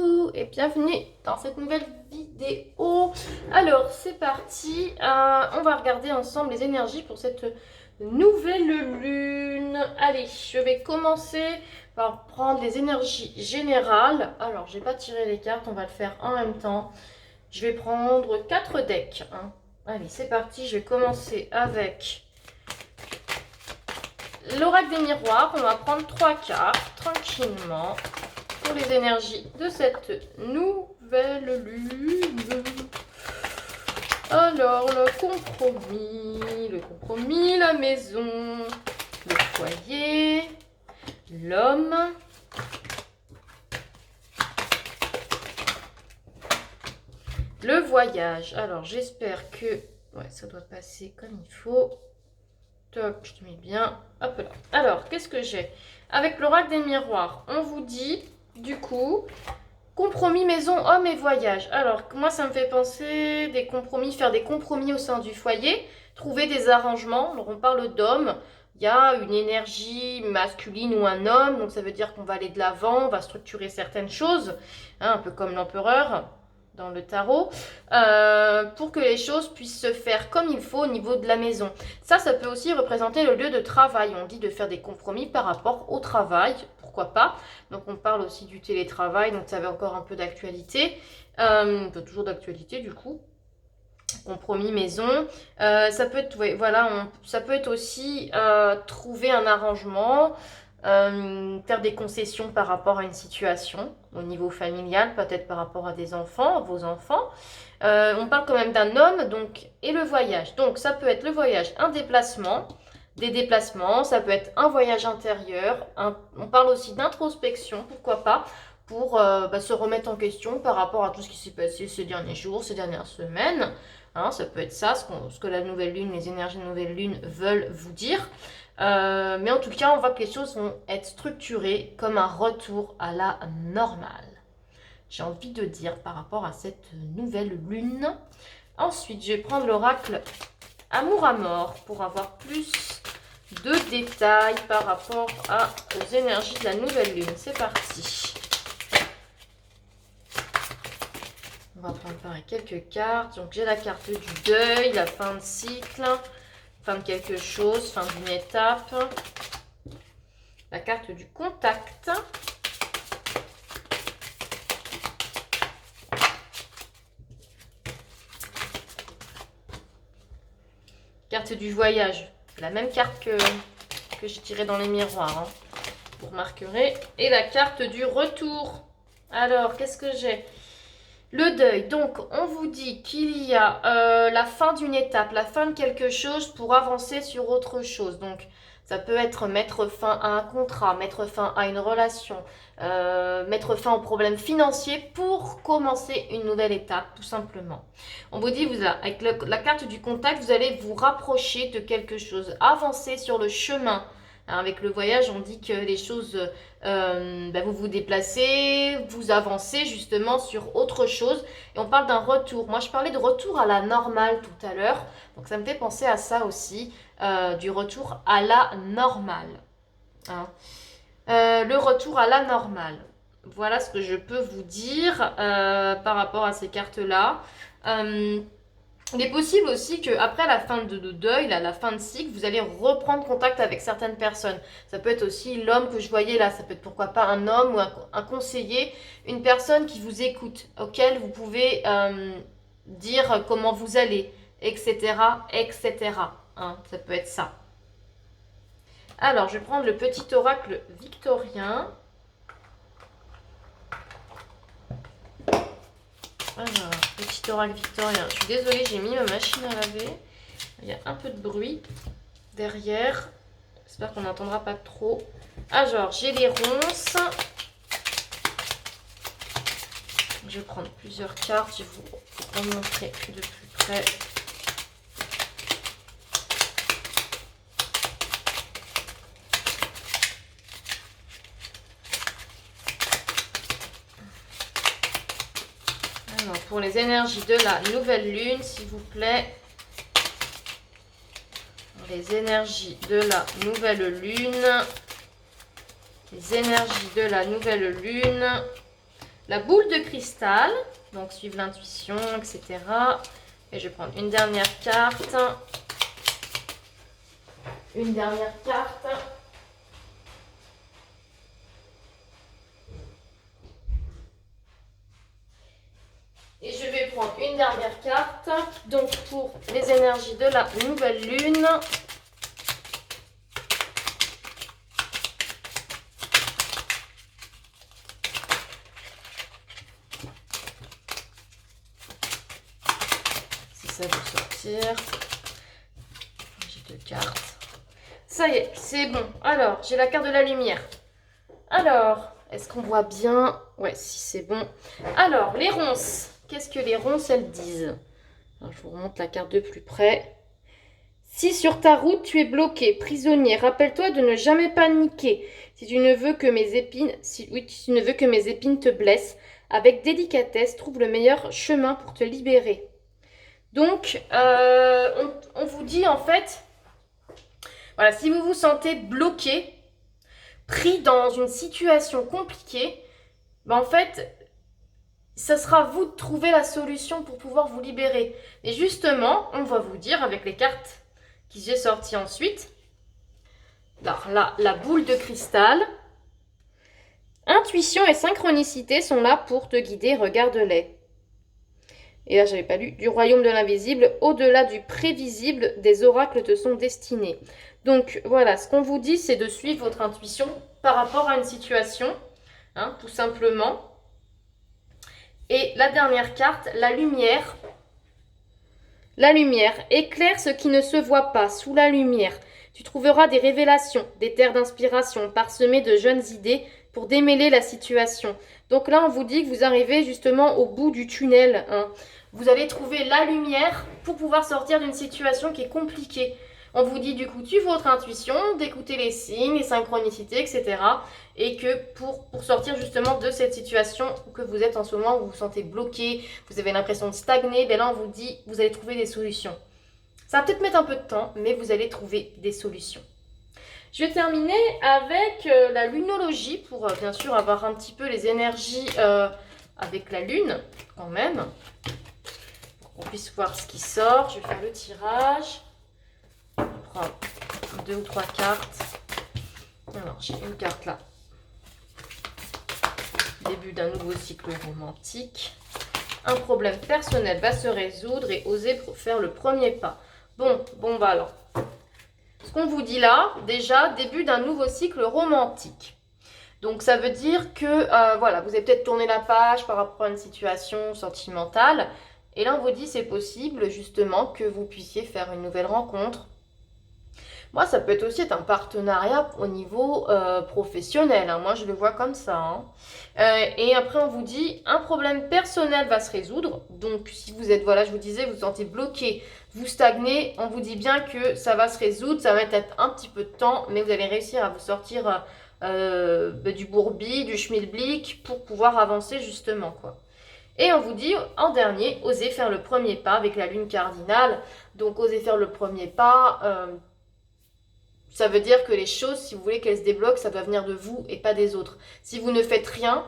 Coucou et bienvenue dans cette nouvelle vidéo. Alors c'est parti, on va regarder ensemble les énergies pour cette nouvelle lune. Allez, je vais commencer par prendre les énergies générales. Alors j'ai pas tiré les cartes, on va le faire en même temps. Je vais prendre 4 decks. Allez, c'est parti, je vais commencer avec l'oracle des miroirs. On va prendre 3 cartes tranquillement pour les énergies de cette nouvelle lune. Alors, le compromis, la maison, le foyer, l'homme, le voyage. Alors, j'espère que ça doit passer comme il faut. Top, je te mets bien. Hop là. Alors, qu'est-ce que j'ai? Avec l'oracle des miroirs, on vous dit, du coup, compromis maison, homme et voyage. Alors, moi, ça me fait penser des compromis, faire des compromis au sein du foyer, trouver des arrangements. Alors, on parle d'homme. Il y a une énergie masculine ou un homme, donc ça veut dire qu'on va aller de l'avant, on va structurer certaines choses, un peu comme l'empereur dans le tarot, pour que les choses puissent se faire comme il faut au niveau de la maison. Ça peut aussi représenter le lieu de travail. On dit de faire des compromis par rapport au travail, pourquoi pas. Donc on parle aussi du télétravail, donc ça avait encore un peu d'actualité, toujours d'actualité du coup. Compromis maison, ça peut être, ça peut être aussi trouver un arrangement, faire des concessions par rapport à une situation au niveau familial, peut-être par rapport à des enfants, vos enfants. On parle quand même d'un homme, donc, et le voyage. Donc ça peut être le voyage, un déplacement, des déplacements, ça peut être un voyage intérieur, on parle aussi d'introspection, pourquoi pas, pour se remettre en question par rapport à tout ce qui s'est passé ces derniers jours, ces dernières semaines. Ça peut être ça, ce que la nouvelle lune, les énergies de nouvelle lune veulent vous dire. Mais en tout cas, on voit que les choses vont être structurées comme un retour à la normale. J'ai envie de dire par rapport à cette nouvelle lune. Ensuite, je vais prendre l'oracle Amour à mort pour avoir plus de détails par rapport aux énergies de la nouvelle lune. C'est parti. On va prendre pareil quelques cartes. Donc j'ai la carte du deuil, la fin de cycle, fin de quelque chose, fin d'une étape. La carte du contact. Carte du voyage. La même carte que j'ai tirée dans les miroirs. Vous remarquerez. Et la carte du retour. Alors, qu'est-ce que j'ai? Le deuil, donc on vous dit qu'il y a la fin d'une étape, la fin de quelque chose pour avancer sur autre chose. Donc ça peut être mettre fin à un contrat, mettre fin à une relation, mettre fin aux problèmes financiers pour commencer une nouvelle étape, tout simplement. On vous dit, avec la carte du contact, vous allez vous rapprocher de quelque chose, avancer sur le chemin. Avec le voyage, on dit que les choses, vous vous déplacez, vous avancez justement sur autre chose. Et on parle d'un retour. Moi, je parlais de retour à la normale tout à l'heure. Donc, ça me fait penser à ça aussi, du retour à la normale. Le retour à la normale. Voilà ce que je peux vous dire par rapport à ces cartes-là. Il est possible aussi qu'après la fin de deuil, la fin de cycle, vous allez reprendre contact avec certaines personnes. Ça peut être aussi l'homme que je voyais là, ça peut être pourquoi pas un homme ou un conseiller, une personne qui vous écoute, auquel vous pouvez dire comment vous allez, etc. etc. Ça peut être ça. Alors, je vais prendre le petit oracle victorien. Alors, petit oracle victorien. Je suis désolée, j'ai mis ma machine à laver. Il y a un peu de bruit derrière. J'espère qu'on n'entendra pas trop. Alors, j'ai les ronces. Je vais prendre plusieurs cartes. Je vais vous montrer de plus près. Alors, pour les énergies de la nouvelle lune, s'il vous plaît. Les énergies de la nouvelle lune. Les énergies de la nouvelle lune. la boule de cristal. Donc, suivre l'intuition, etc. Et je vais prendre une dernière carte. Une dernière carte. Et je vais prendre une dernière carte. Donc, pour les énergies de la nouvelle lune. Si ça veut sortir. J'ai 2 cartes. Ça y est, c'est bon. Alors, j'ai la carte de la lumière. Alors, est-ce qu'on voit bien? Ouais, si c'est bon. Alors, les ronces. Qu'est-ce que les ronces, elles disent? Alors, je vous remonte la carte de plus près. Si sur ta route, tu es bloqué, prisonnier, rappelle-toi de ne jamais paniquer. Si tu ne veux que mes épines, si tu ne veux que mes épines te blessent, avec délicatesse, trouve le meilleur chemin pour te libérer. Donc, on vous dit en fait, voilà, si vous vous sentez bloqué, pris dans une situation compliquée, ben en fait, ça sera à vous de trouver la solution pour pouvoir vous libérer. Et justement, on va vous dire avec les cartes qui j'ai sorties ensuite. Alors là, la boule de cristal. Intuition et synchronicité sont là pour te guider, regarde-les. Et là, j'avais pas lu. Du royaume de l'invisible, au-delà du prévisible, des oracles te sont destinés. Donc voilà, ce qu'on vous dit, c'est de suivre votre intuition par rapport à une situation, hein, tout simplement. Et la dernière carte, la lumière. La lumière éclaire ce qui ne se voit pas. Sous la lumière, tu trouveras des révélations, des terres d'inspiration parsemées de jeunes idées pour démêler la situation. Donc là, on vous dit que vous arrivez justement au bout du tunnel, hein. Vous allez trouver la lumière pour pouvoir sortir d'une situation qui est compliquée. On vous dit du coup, suivez votre intuition, d'écouter les signes, les synchronicités, etc. Et que pour sortir justement de cette situation que vous êtes en ce moment, où vous vous sentez bloqué, vous avez l'impression de stagner, ben là on vous dit, vous allez trouver des solutions. Ça va peut-être mettre un peu de temps, mais vous allez trouver des solutions. Je vais terminer avec la lunologie pour bien sûr avoir un petit peu les énergies avec la lune quand même. Pour qu'on puisse voir ce qui sort. Je vais faire le tirage. Je prends 2 ou 3 cartes. Alors j'ai une carte là. Début d'un nouveau cycle romantique. Un problème personnel va se résoudre et oser faire le premier pas. Bon bah alors. Ce qu'on vous dit là, déjà, début d'un nouveau cycle romantique. Donc ça veut dire que voilà, vous avez peut-être tourné la page par rapport à une situation sentimentale. Et là, on vous dit c'est possible justement que vous puissiez faire une nouvelle rencontre. Moi, ça peut être aussi un partenariat au niveau professionnel, hein. Moi, je le vois comme ça, hein. Et après, on vous dit un problème personnel va se résoudre. Donc, si vous êtes, voilà, je vous disais, vous vous sentez bloqué, vous stagnez, on vous dit bien que ça va se résoudre. Ça va être un petit peu de temps, mais vous allez réussir à vous sortir du bourbier, du schmilblick pour pouvoir avancer justement, quoi. Et on vous dit en dernier, osez faire le premier pas avec la lune cardinale. Donc, osez faire le premier pas. Ça veut dire que les choses, si vous voulez qu'elles se débloquent, ça doit venir de vous et pas des autres. Si vous ne faites rien,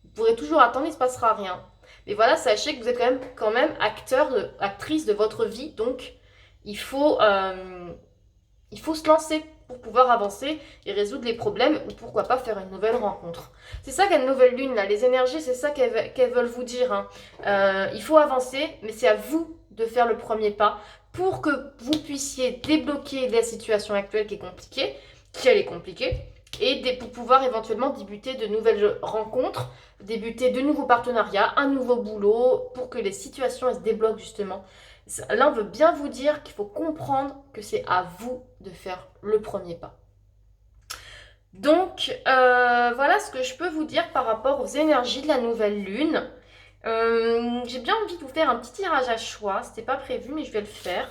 vous pourrez toujours attendre, il ne se passera rien. Mais voilà, sachez que vous êtes quand même acteur, actrice de votre vie. Donc, il faut se lancer pour pouvoir avancer et résoudre les problèmes. Ou pourquoi pas faire une nouvelle rencontre. C'est ça qu'est une nouvelle lune, là. Les énergies, c'est ça qu'elles veulent vous dire, hein. Il faut avancer, mais c'est à vous de faire le premier pas pour que vous puissiez débloquer la situation actuelle qui est compliquée, et pour pouvoir éventuellement débuter de nouvelles rencontres, débuter de nouveaux partenariats, un nouveau boulot, pour que les situations elles se débloquent justement. Là, on veut bien vous dire qu'il faut comprendre que c'est à vous de faire le premier pas. Donc, voilà ce que je peux vous dire par rapport aux énergies de la nouvelle lune. J'ai bien envie de vous faire un petit tirage à choix. C'était pas prévu, mais je vais le faire.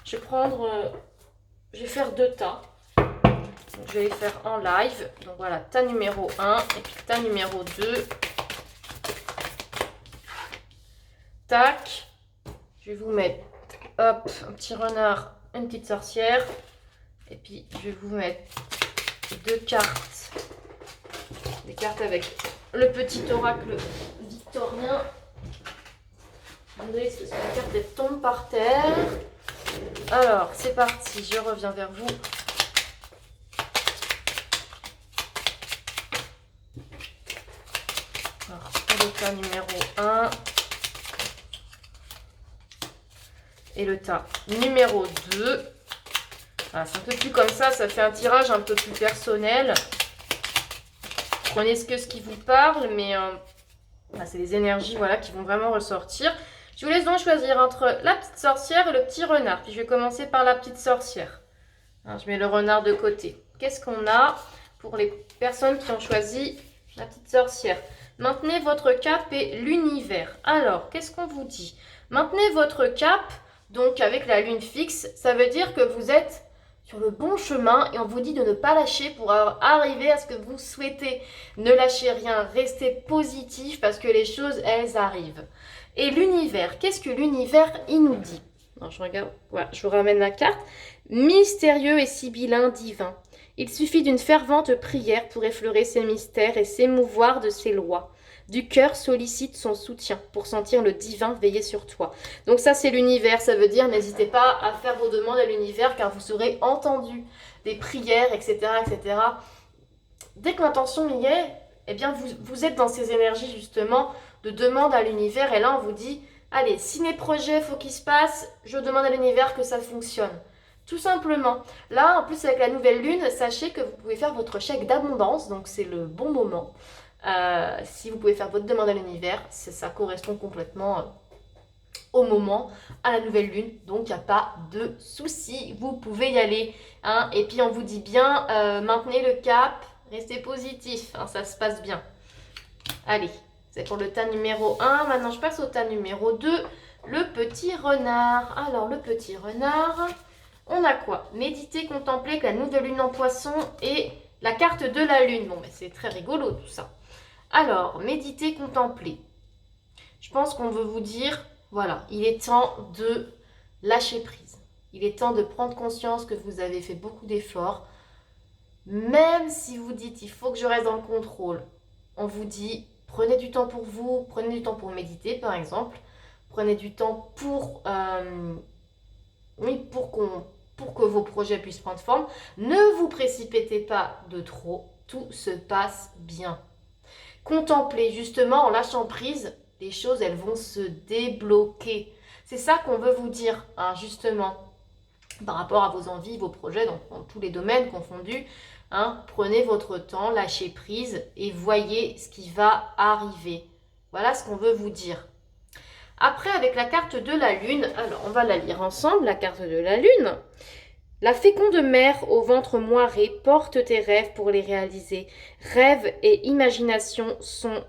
Je vais faire 2 tas. Donc, je vais les faire en live. Donc voilà, tas numéro 1 et puis tas numéro 2. Tac. Je vais vous mettre, hop, un petit renard, une petite sorcière. Et puis, je vais vous mettre 2 cartes. Des cartes avec le petit oracle victorien. Désolée, parce que la carte elle tombe par terre. Alors, c'est parti, je reviens vers vous. Alors, le tas numéro 1. Et le tas numéro 2. Voilà, c'est un peu plus comme ça fait un tirage un peu plus personnel. Prenez ce qui vous parle, mais c'est les énergies voilà, qui vont vraiment ressortir. Je vous laisse donc choisir entre la petite sorcière et le petit renard. Puis je vais commencer par la petite sorcière. Alors, je mets le renard de côté. Qu'est-ce qu'on a pour les personnes qui ont choisi la petite sorcière? Maintenez votre cap et l'univers. Alors, qu'est-ce qu'on vous dit? Maintenez votre cap, donc avec la lune fixe, ça veut dire que vous êtes sur le bon chemin et on vous dit de ne pas lâcher pour arriver à ce que vous souhaitez. Ne lâchez rien, restez positif parce que les choses, elles arrivent. Et l'univers, qu'est-ce que l'univers, il nous dit? Alors, je regarde, voilà, je vous ramène la carte. Mystérieux et sibyllin divin. Il suffit d'une fervente prière pour effleurer ses mystères et s'émouvoir de ses lois. Du cœur sollicite son soutien pour sentir le divin veiller sur toi. Donc ça, c'est l'univers. Ça veut dire, n'hésitez pas à faire vos demandes à l'univers car vous serez entendu. Des prières, etc., etc. Dès que l'intention y est, eh bien, vous êtes dans ces énergies, justement, de demande à l'univers. Et là, on vous dit, allez, si mes projets, faut qu'ils se passent, je demande à l'univers que ça fonctionne. Tout simplement. Là, en plus, avec la nouvelle lune, sachez que vous pouvez faire votre chèque d'abondance. Donc, c'est le bon moment. Si vous pouvez faire votre demande à l'univers, ça correspond complètement au moment, à la nouvelle lune. Donc, il n'y a pas de souci. Vous pouvez y aller. Hein. Et puis, on vous dit bien, maintenez le cap, restez positif. Hein, ça se passe bien. Allez, c'est pour le tas numéro 1. Maintenant, je passe au tas numéro 2. Le petit renard. Alors, le petit renard, on a quoi? Méditer, contempler que la nouvelle lune en poisson et la carte de la lune. Bon, mais c'est très rigolo tout ça. Alors, méditer, contempler. Je pense qu'on veut vous dire, voilà, il est temps de lâcher prise. Il est temps de prendre conscience que vous avez fait beaucoup d'efforts. Même si vous dites, il faut que je reste dans le contrôle, on vous dit, prenez du temps pour vous, prenez du temps pour méditer par exemple. Prenez du temps pour que vos projets puissent prendre forme. Ne vous précipitez pas de trop, tout se passe bien. Contemplez, justement, en lâchant prise, les choses, elles vont se débloquer. C'est ça qu'on veut vous dire, hein, justement, par rapport à vos envies, vos projets, donc dans tous les domaines confondus. Hein, prenez votre temps, lâchez prise et voyez ce qui va arriver. Voilà ce qu'on veut vous dire. Après, avec la carte de la lune, alors on va la lire ensemble, la carte de la lune. La féconde mère au ventre moiré porte tes rêves pour les réaliser. Rêves et imagination sont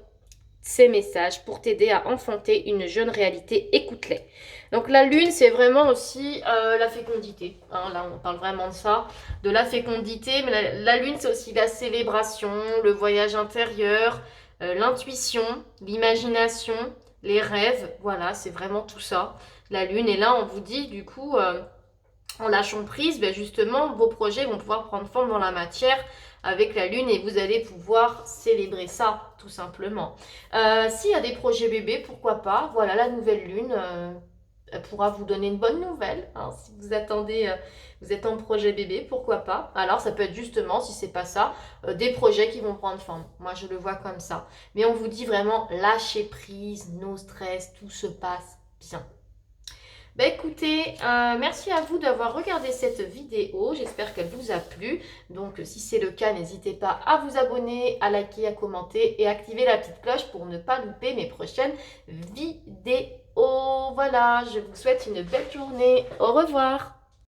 ces messages pour t'aider à enfanter une jeune réalité. Écoute-les. Donc la lune, c'est vraiment aussi la fécondité. Hein, là, on parle vraiment de ça, de la fécondité. Mais la lune, c'est aussi la célébration, le voyage intérieur, l'intuition, l'imagination, les rêves. Voilà, c'est vraiment tout ça. La lune, et là, on vous dit, du coup... en lâchant prise, ben justement, vos projets vont pouvoir prendre forme dans la matière avec la lune et vous allez pouvoir célébrer ça, tout simplement. S'il y a des projets bébés, pourquoi pas? Voilà, la nouvelle lune, elle pourra vous donner une bonne nouvelle. Hein, si vous attendez, vous êtes en projet bébé, pourquoi pas? Alors, ça peut être justement, si c'est pas ça, des projets qui vont prendre forme. Moi, je le vois comme ça. Mais on vous dit vraiment, lâchez prise, no stress, tout se passe bien. Bah écoutez, merci à vous d'avoir regardé cette vidéo, j'espère qu'elle vous a plu. Donc si c'est le cas, n'hésitez pas à vous abonner, à liker, à commenter et activer la petite cloche pour ne pas louper mes prochaines vidéos. Voilà, je vous souhaite une belle journée, au revoir.